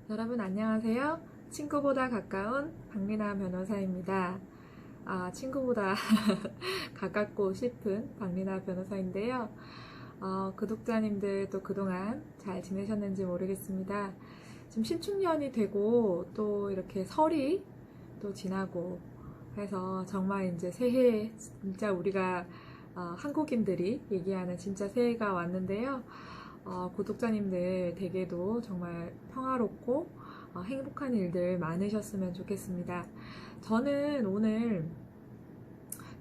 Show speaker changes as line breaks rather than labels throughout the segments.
여러분 안녕하세요. 친구보다 가까운 박미나 변호사입니다. 친구보다 가깝고 싶은 박미나 변호사인데요. 구독자님들도 그동안 잘 지내셨는지 모르겠습니다. 지금 신축년이 되고 또 이렇게 설이 또 지나고 해서 정말 이제 새해 진짜 우리가 한국인들이 얘기하는 진짜 새해가 왔는데요. 구독자님들 댁에도 정말 평화롭고 행복한 일들 많으셨으면 좋겠습니다. 저는 오늘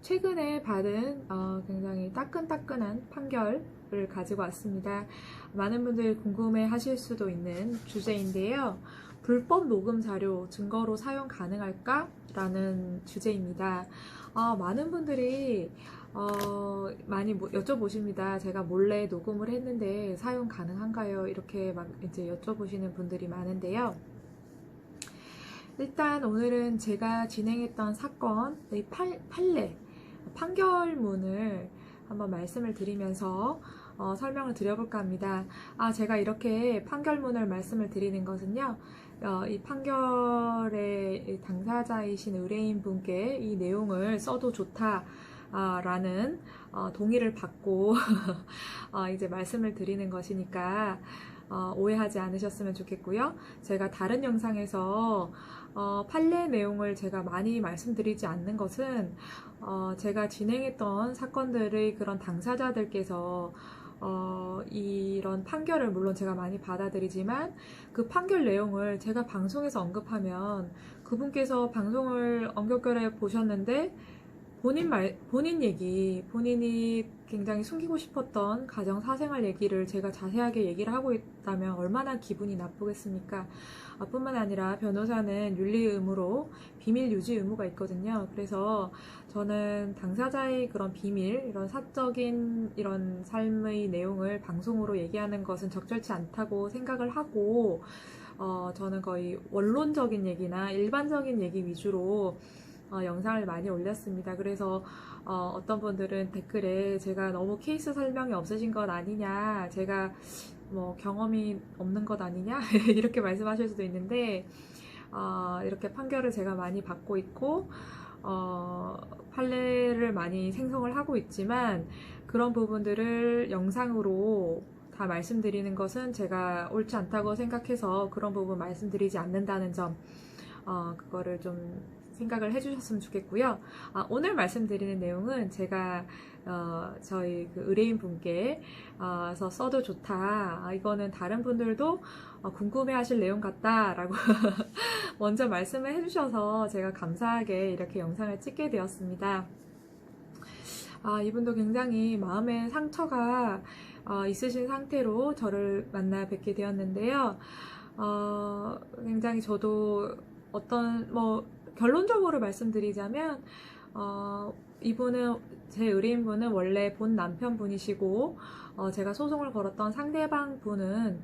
최근에 받은 굉장히 따끈따끈한 판결을 가지고 왔습니다. 많은 분들이 궁금해 하실 수도 있는 주제인데요. 불법 녹음 자료 증거로 사용 가능할까? 라는 주제입니다. 많은 분들이 많이 여쭤보십니다. 제가 몰래 녹음을 했는데 사용 가능한가요? 이렇게 막 이제 여쭤보시는 분들이 많은데요. 일단 오늘은 제가 진행했던 사건의 판결문을 한번 말씀을 드리면서 설명을 드려볼까 합니다. 제가 이렇게 판결문을 말씀을 드리는 것은요, 이 판결의 당사자이신 의뢰인 분께 이 내용을 써도 좋다 라는 동의를 받고 이제 말씀을 드리는 것이니까 오해하지 않으셨으면 좋겠고요. 제가 다른 영상에서 판례 내용을 제가 많이 말씀드리지 않는 것은 제가 진행했던 사건들의 그런 당사자들께서 이런 판결을 물론 제가 많이 받아들이지만 그 판결 내용을 제가 방송에서 언급하면 그분께서 방송을 언급결에 보셨는데 본인 얘기, 본인이 굉장히 숨기고 싶었던 가정 사생활 얘기를 제가 자세하게 얘기를 하고 있다면 얼마나 기분이 나쁘겠습니까? 뿐만 아니라 변호사는 윤리 의무로 비밀 유지 의무가 있거든요. 그래서 저는 당사자의 그런 비밀, 이런 사적인 이런 삶의 내용을 방송으로 얘기하는 것은 적절치 않다고 생각을 하고, 저는 거의 원론적인 얘기나 일반적인 얘기 위주로 영상을 많이 올렸습니다. 그래서 어떤 분들은 댓글에 제가 너무 케이스 설명이 없으신 것 아니냐, 제가 뭐 경험이 없는 것 아니냐 이렇게 말씀하실 수도 있는데 이렇게 판결을 제가 많이 받고 있고 판례를 많이 생성을 하고 있지만 그런 부분들을 영상으로 다 말씀드리는 것은 제가 옳지 않다고 생각해서 그런 부분 말씀드리지 않는다는 점 그거를 좀 생각을 해주셨으면 좋겠고요. 오늘 말씀드리는 내용은 제가 저희 그 의뢰인 분께 써도 좋다. 이거는 다른 분들도 궁금해하실 내용 같다라고 먼저 말씀을 해주셔서 제가 감사하게 이렇게 영상을 찍게 되었습니다. 이분도 굉장히 마음의 상처가 있으신 상태로 저를 만나 뵙게 되었는데요. 굉장히 저도 결론적으로 말씀드리자면, 제 의뢰인분은 원래 본 남편분이시고, 제가 소송을 걸었던 상대방 분은,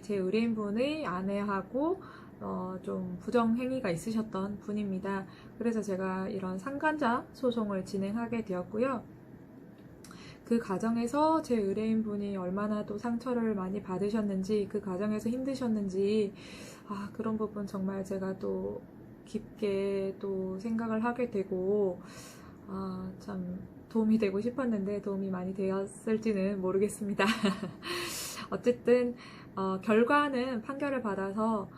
제 의뢰인분의 아내하고, 좀 부정행위가 있으셨던 분입니다. 그래서 제가 이런 상간자 소송을 진행하게 되었고요. 그 과정에서 제 의뢰인분이 얼마나 또 상처를 많이 받으셨는지, 그 과정에서 힘드셨는지, 그런 부분 정말 제가 또 깊게 또 생각을 하게 되고, 참 도움이 되고 싶었는데 도움이 많이 되었을지는 모르겠습니다. 어쨌든, 결과는 판결을 받아서,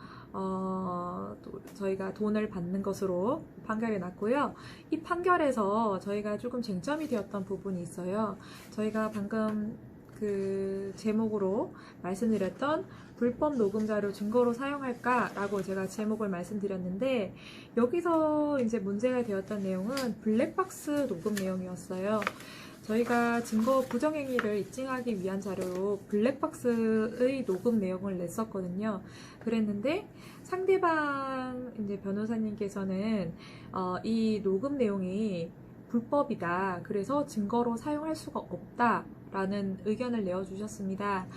저희가 돈을 받는 것으로 판결이 났고요. 이 판결에서 저희가 조금 쟁점이 되었던 부분이 있어요. 저희가 방금 그 제목으로 말씀드렸던 불법 녹음 자료 증거로 사용할까라고 제가 제목을 말씀드렸는데 여기서 이제 문제가 되었던 내용은 블랙박스 녹음 내용이었어요. 저희가 증거 부정행위를 입증하기 위한 자료로 블랙박스의 녹음 내용을 냈었거든요. 그랬는데 상대방 이제 변호사님께서는 이 녹음 내용이 불법이다. 그래서 증거로 사용할 수가 없다라는 의견을 내어주셨습니다.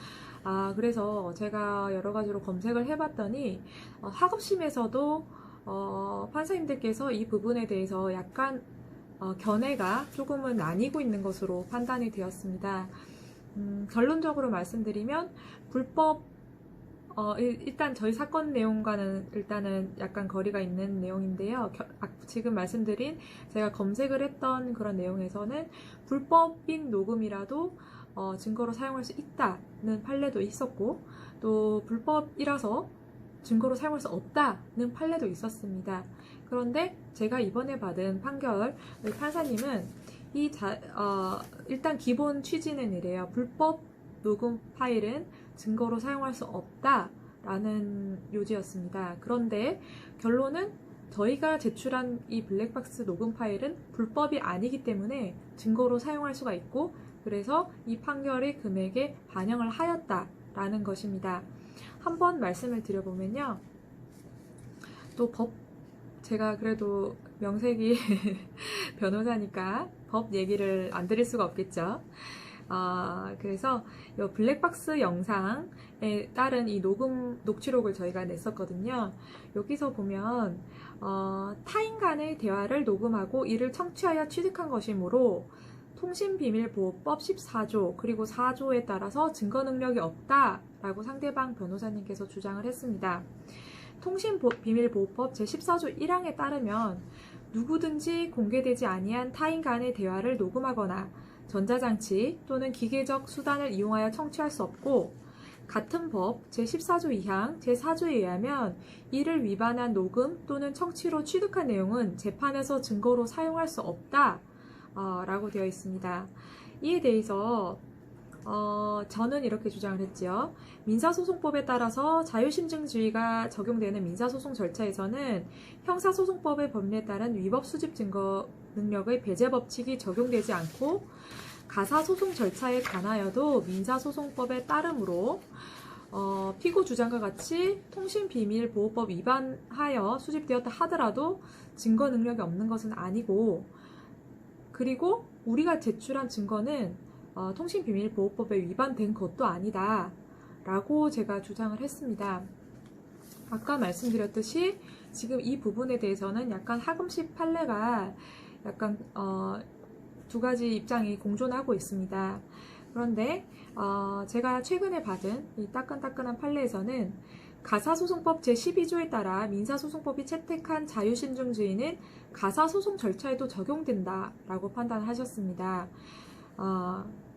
그래서 제가 여러 가지로 검색을 해봤더니 하급심에서도 판사님들께서 이 부분에 대해서 약간 견해가 조금은 나뉘고 있는 것으로 판단이 되었습니다. 결론적으로 말씀드리면 불법 일단 저희 사건 내용과는 일단은 약간 거리가 있는 내용인데요. 지금 말씀드린 제가 검색을 했던 그런 내용에서는 불법인 녹음이라도 증거로 사용할 수 있다는 판례도 있었고, 또 불법이라서 증거로 사용할 수 없다는 판례도 있었습니다. 그런데 제가 이번에 받은 판결, 판사님은 일단 기본 취지는 이래요. 불법 녹음 파일은 증거로 사용할 수 없다라는 요지였습니다. 그런데 결론은 저희가 제출한 이 블랙박스 녹음 파일은 불법이 아니기 때문에 증거로 사용할 수가 있고, 그래서 이 판결이 금액에 반영을 하였다라는 것입니다. 한번 말씀을 드려보면요. 또 제가 그래도 명색이 변호사니까 법 얘기를 안 드릴 수가 없겠죠. 그래서 이 블랙박스 영상에 따른 이 녹취록을 저희가 냈었거든요. 여기서 보면 타인 간의 대화를 녹음하고 이를 청취하여 취득한 것이므로 통신비밀보호법 14조 그리고 4조에 따라서 증거 능력이 없다라고 상대방 변호사님께서 주장을 했습니다. 통신비밀보호법 제14조 1항에 따르면 누구든지 공개되지 아니한 타인 간의 대화를 녹음하거나 전자장치 또는 기계적 수단을 이용하여 청취할 수 없고, 같은 법 제14조 2항 제4조에 의하면 이를 위반한 녹음 또는 청취로 취득한 내용은 재판에서 증거로 사용할 수 없다 라고 되어 있습니다. 이에 대해서 저는 이렇게 주장을 했지요. 민사소송법에 따라서 자유심증주의가 적용되는 민사소송 절차에서는 형사소송법의 법리에 따른 위법 수집 증거 능력의 배제 법칙이 적용되지 않고, 가사소송 절차에 관하여도 민사소송법에 따르므로 피고 주장과 같이 통신비밀보호법 위반하여 수집되었다 하더라도 증거 능력이 없는 것은 아니고, 그리고 우리가 제출한 증거는 통신비밀보호법에 위반된 것도 아니다 라고 제가 주장을 했습니다. 아까 말씀드렸듯이 지금 이 부분에 대해서는 약간 하금식 판례가 약간 두 가지 입장이 공존하고 있습니다. 그런데 제가 최근에 받은 이 따끈따끈한 판례에서는 가사소송법 제12조에 따라 민사소송법이 채택한 자유심증주의는 가사소송 절차에도 적용된다 라고 판단하셨습니다.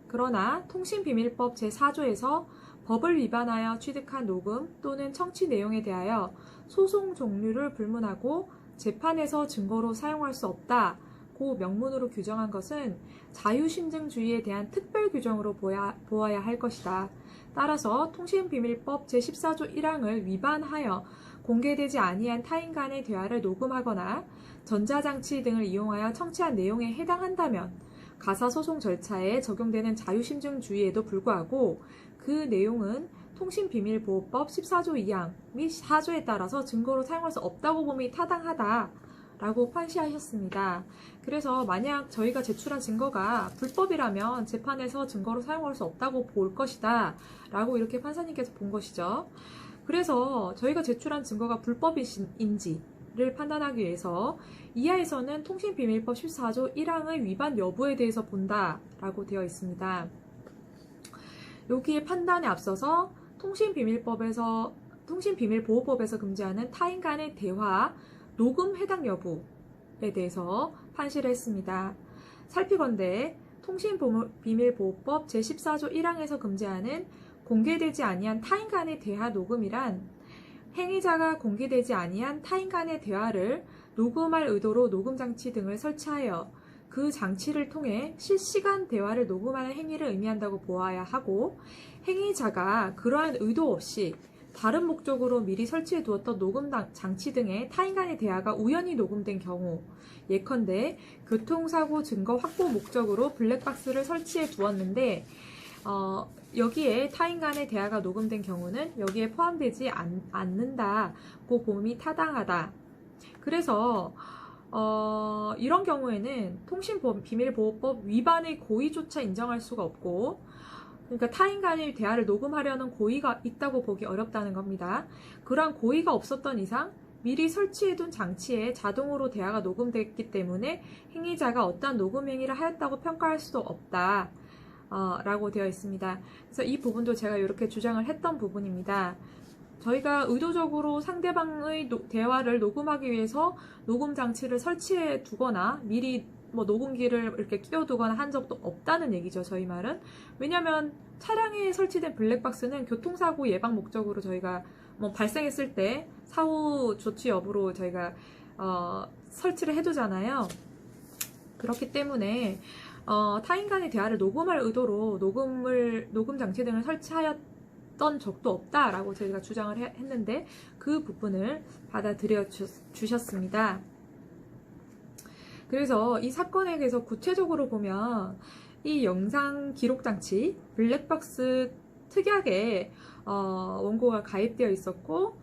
그러나 통신비밀법 제4조에서 법을 위반하여 취득한 녹음 또는 청취 내용에 대하여 소송 종류를 불문하고 재판에서 증거로 사용할 수 없다고 명문으로 규정한 것은 자유심증주의에 대한 특별 규정으로 보아야 할 것이다. 따라서 통신비밀법 제14조 1항을 위반하여 공개되지 아니한 타인 간의 대화를 녹음하거나 전자장치 등을 이용하여 청취한 내용에 해당한다면 가사소송 절차에 적용되는 자유심증주의에도 불구하고 그 내용은 통신비밀보호법 14조 2항 및 4조에 따라서 증거로 사용할 수 없다고 봄이 타당하다라고 판시하셨습니다. 그래서 만약 저희가 제출한 증거가 불법이라면 재판에서 증거로 사용할 수 없다고 볼 것이다 라고 이렇게 판사님께서 본 것이죠. 그래서 저희가 제출한 증거가 불법인지를 판단하기 위해서 이하에서는 통신비밀법 14조 1항의 위반 여부에 대해서 본다라고 되어 있습니다. 여기에 판단에 앞서서 통신비밀보호법에서 금지하는 타인 간의 대화, 녹음 해당 여부에 대해서 판시를 했습니다. 살피건대 통신비밀보호법 제14조 1항에서 금지하는 공개되지 아니한 타인 간의 대화 녹음이란 행위자가 공개되지 아니한 타인 간의 대화를 녹음할 의도로 녹음장치 등을 설치하여 그 장치를 통해 실시간 대화를 녹음하는 행위를 의미한다고 보아야 하고, 행위자가 그러한 의도 없이 다른 목적으로 미리 설치해 두었던 녹음 장치 등의 타인 간의 대화가 우연히 녹음된 경우, 예컨대 교통사고 증거 확보 목적으로 블랙박스를 설치해 두었는데 여기에 타인 간의 대화가 녹음된 경우는 여기에 포함되지 않는다고 봄이 타당하다. 그래서 이런 경우에는 통신비밀보호법 위반의 고의조차 인정할 수가 없고, 그러니까 타인 간의 대화를 녹음하려는 고의가 있다고 보기 어렵다는 겁니다. 그러한 고의가 없었던 이상 미리 설치해둔 장치에 자동으로 대화가 녹음됐기 때문에 행위자가 어떠한 녹음 행위를 하였다고 평가할 수도 없다 라고 되어 있습니다. 그래서 이 부분도 제가 이렇게 주장을 했던 부분입니다. 저희가 의도적으로 상대방의 대화를 녹음하기 위해서 녹음 장치를 설치해 두거나 미리 뭐 녹음기를 이렇게 끼워두거나 한 적도 없다는 얘기죠. 저희 말은. 왜냐면 차량에 설치된 블랙박스는 교통사고 예방 목적으로 저희가 뭐 발생했을 때 사후 조치 여부로 저희가 설치를 해두잖아요. 그렇기 때문에 타인 간의 대화를 녹음할 의도로 녹음 장치 등을 설치하였던 적도 없다라고 저희가 주장을 했는데 그 부분을 받아들여 주셨습니다. 그래서 이 사건에 대해서 구체적으로 보면 이 영상 기록 장치 블랙박스 특약에 원고가 가입되어 있었고,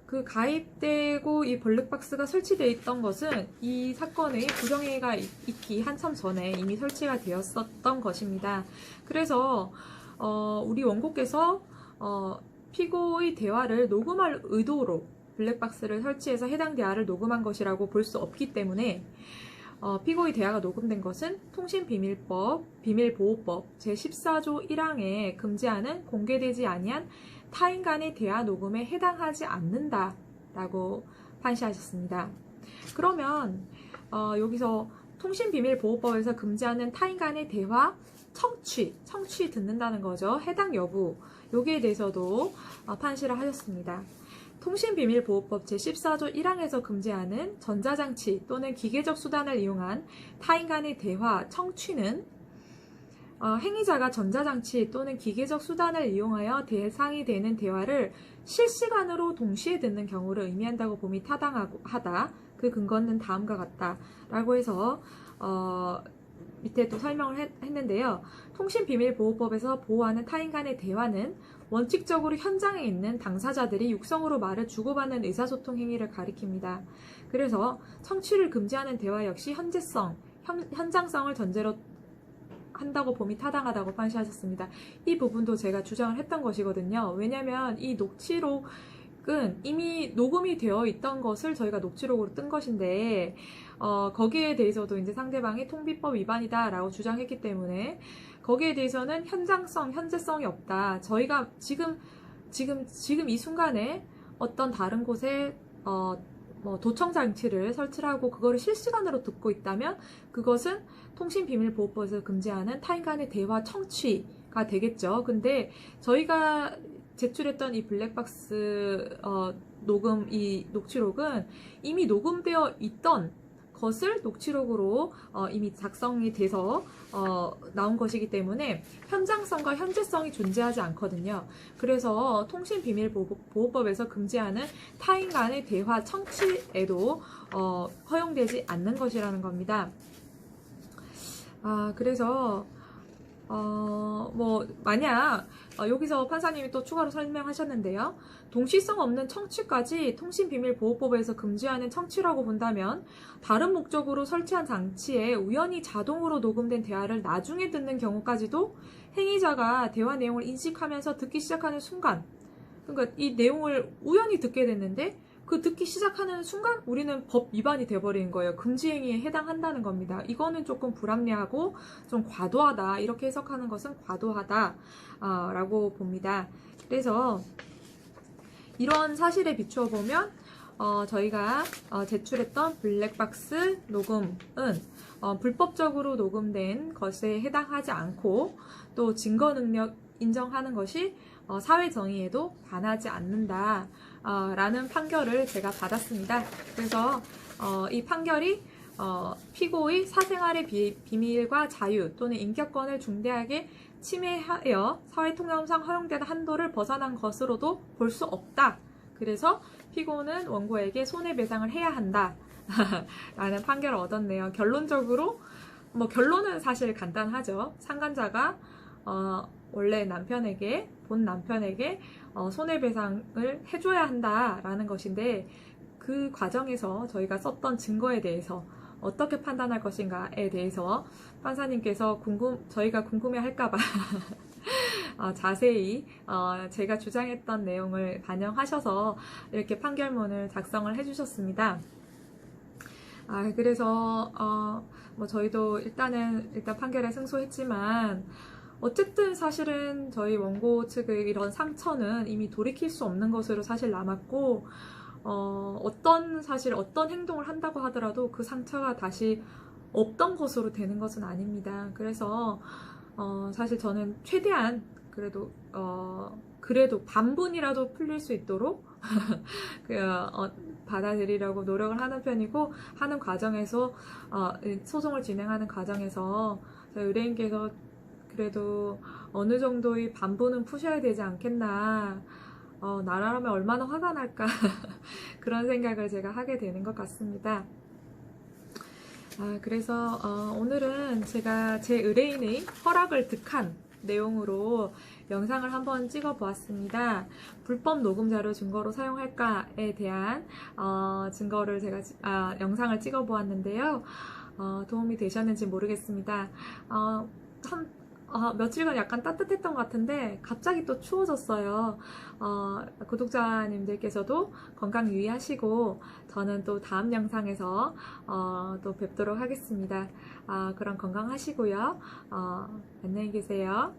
그 가입되고 이 블랙박스가 설치되어 있던 것은 이 사건의 부정행위가 있기 한참 전에 이미 설치가 되었었던 것입니다. 그래서 우리 원고께서 피고의 대화를 녹음할 의도로 블랙박스를 설치해서 해당 대화를 녹음한 것이라고 볼 수 없기 때문에 피고의 대화가 녹음된 것은 통신비밀보호법 제14조 1항에 금지하는 공개되지 아니한 타인 간의 대화 녹음에 해당하지 않는다라고 판시하셨습니다. 그러면 여기서 통신비밀보호법에서 금지하는 타인 간의 대화 청취 듣는다는 거죠. 해당 여부, 여기에 대해서도 판시를 하셨습니다. 통신비밀보호법 제14조 1항에서 금지하는 전자장치 또는 기계적 수단을 이용한 타인 간의 대화 청취는 행위자가 전자장치 또는 기계적 수단을 이용하여 대상이 되는 대화를 실시간으로 동시에 듣는 경우를 의미한다고 봄이 타당하다. 그 근거는 다음과 같다. 라고 해서 밑에 또 설명을 했는데요. 통신비밀보호법에서 보호하는 타인 간의 대화는 원칙적으로 현장에 있는 당사자들이 육성으로 말을 주고받는 의사소통 행위를 가리킵니다. 그래서 청취를 금지하는 대화 역시 현장성을 전제로 한다고 봄이 타당하다고 판시하셨습니다. 이 부분도 제가 주장을 했던 것이거든요. 왜냐하면 이 녹취록은 이미 녹음이 되어 있던 것을 저희가 녹취록으로 뜬 것인데 거기에 대해서도 이제 상대방이 통비법 위반이다라고 주장했기 때문에 거기에 대해서는 현재성이 없다. 저희가 지금 이 순간에 어떤 다른 곳에 도청 장치를 설치하고 그거를 실시간으로 듣고 있다면 그것은 통신비밀보호법에서 금지하는 타인 간의 대화 청취가 되겠죠. 근데 저희가 제출했던 이 블랙박스 이 녹취록은 이미 녹음되어 있던 것을 녹취록으로 이미 작성이 돼서 나온 것이기 때문에 현장성과 현재성이 존재하지 않거든요. 그래서 통신비밀보호법에서 금지하는 타인 간의 대화 청취에도 허용되지 않는 것이라는 겁니다. 그래서 만약 여기서 판사님이 또 추가로 설명하셨는데요. 동시성 없는 청취까지 통신비밀보호법에서 금지하는 청취라고 본다면 다른 목적으로 설치한 장치에 우연히 자동으로 녹음된 대화를 나중에 듣는 경우까지도 행위자가 대화 내용을 인식하면서 듣기 시작하는 순간, 그러니까 이 내용을 우연히 듣게 됐는데 그 듣기 시작하는 순간 우리는 법 위반이 돼버리는 거예요. 금지 행위에 해당한다는 겁니다. 이거는 조금 불합리하고 좀 과도하다. 이렇게 해석하는 것은 과도하다 라고 봅니다. 그래서 이런 사실에 비추어 보면 저희가 제출했던 블랙박스 녹음은 불법적으로 녹음된 것에 해당하지 않고 또 증거 능력 인정하는 것이 사회 정의에도 반하지 않는다 라는 판결을 제가 받았습니다. 그래서 이 판결이 피고의 사생활의 비밀과 자유 또는 인격권을 중대하게 침해하여 사회통념상 허용되는 한도를 벗어난 것으로도 볼 수 없다. 그래서 피고는 원고에게 손해배상을 해야 한다 라는 판결을 얻었네요. 결론적으로 결론은 사실 간단하죠. 상간자가 원래 본 남편에게 손해배상을 해줘야 한다라는 것인데 그 과정에서 저희가 썼던 증거에 대해서 어떻게 판단할 것인가에 대해서 판사님께서 저희가 궁금해할까봐 자세히 제가 주장했던 내용을 반영하셔서 이렇게 판결문을 작성을 해주셨습니다. 그래서 저희도 일단 판결에 승소했지만 어쨌든 사실은 저희 원고 측의 이런 상처는 이미 돌이킬 수 없는 것으로 사실 남았고, 어떤 행동을 한다고 하더라도 그 상처가 다시 없던 것으로 되는 것은 아닙니다. 그래서, 사실 저는 최대한 그래도 반분이라도 풀릴 수 있도록 받아들이려고 노력을 하는 편이고, 하는 과정에서, 소송을 진행하는 과정에서 저희 의뢰인께서 그래도 어느 정도의 반분은 푸셔야 되지 않겠나, 나라면 얼마나 화가 날까 그런 생각을 제가 하게 되는 것 같습니다. 그래서 오늘은 제가 제 의뢰인의 허락을 득한 내용으로 영상을 한번 찍어 보았습니다. 불법 녹음 자료 증거로 사용할까에 대한 증거를 제가 영상을 찍어 보았는데요. 도움이 되셨는지 모르겠습니다. 며칠간 약간 따뜻했던 것 같은데 갑자기 또 추워졌어요. 구독자님들께서도 건강 유의하시고 저는 또 다음 영상에서 또 뵙도록 하겠습니다. 그럼 건강하시고요. 안녕히 계세요.